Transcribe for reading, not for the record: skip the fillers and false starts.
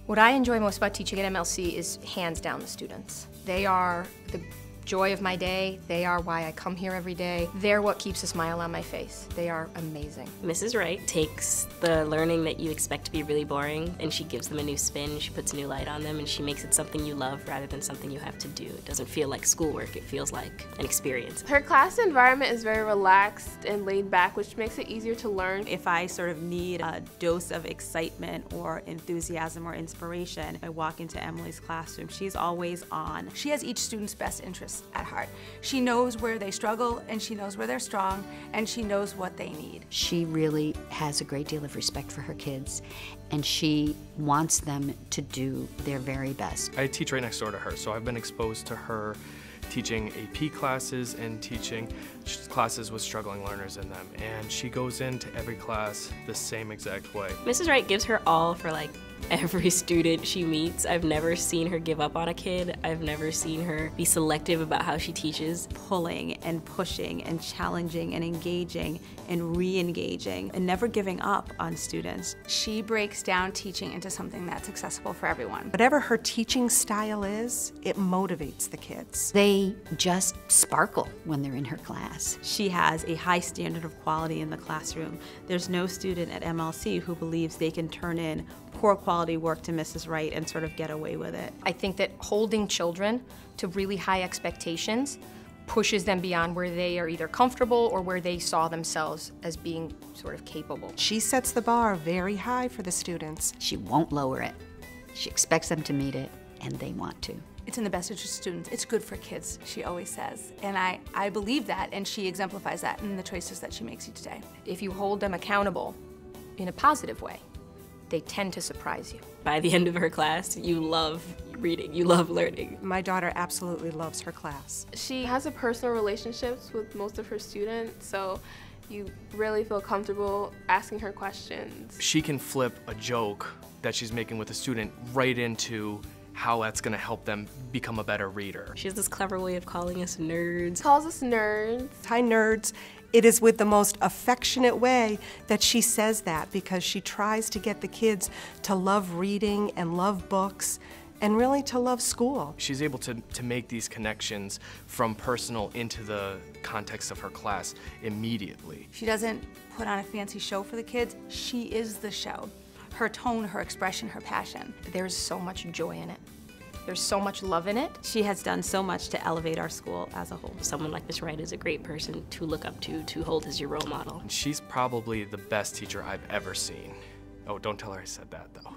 What I enjoy most about teaching at MLC is hands down the students. They are the joy of my day. They are why I come here every day. They're what keeps a smile on my face. They are amazing. Mrs. Wright takes the learning that you expect to be really boring and she gives them a new spin, she puts a new light on them, and she makes it something you love rather than something you have to do. It doesn't feel like schoolwork, it feels like an experience. Her class environment is very relaxed and laid back, which makes it easier to learn. If I sort of need a dose of excitement or enthusiasm or inspiration, I walk into Emily's classroom. She's always on. She has each student's best interests at heart. She knows where they struggle, and she knows where they're strong, and she knows what they need. She really has a great deal of respect for her kids, and she wants them to do their very best. I teach right next door to her, so I've been exposed to her teaching AP classes and teaching classes with struggling learners in them, and she goes into every class the same exact way. Mrs. Wright gives her all for like every student she meets. I've never seen her give up on a kid. I've never seen her be selective about how she teaches. Pulling and pushing and challenging and engaging and re-engaging and never giving up on students. She breaks down teaching into something that's accessible for everyone. Whatever her teaching style is, it motivates the kids. They just sparkle when they're in her class. She has a high standard of quality in the classroom. There's no student at MLC who believes they can turn in poor quality work to Mrs. Wright and sort of get away with it. I think that holding children to really high expectations pushes them beyond where they are either comfortable or where they saw themselves as being sort of capable. She sets the bar very high for the students. She won't lower it. She expects them to meet it, and they want to. It's in the best interest of students. It's good for kids, she always says. And I believe that, and she exemplifies that in the choices that she makes each day. If you hold them accountable in a positive way, they tend to surprise you. By the end of her class, you love reading, you love learning. My daughter absolutely loves her class. She has a personal relationships with most of her students, so you really feel comfortable asking her questions. She can flip a joke that she's making with a student right into how that's going to help them become a better reader. She has this clever way of calling us nerds. Calls us nerds. Hi, nerds. It is with the most affectionate way that she says that, because she tries to get the kids to love reading and love books and really to love school. She's able to make these connections from personal into the context of her class immediately. She doesn't put on a fancy show for the kids. She is the show. Her tone, her expression, her passion. There's so much joy in it. There's so much love in it. She has done so much to elevate our school as a whole. Someone like Miss Wright is a great person to look up to hold as your role model. She's probably the best teacher I've ever seen. Oh, don't tell her I said that, though.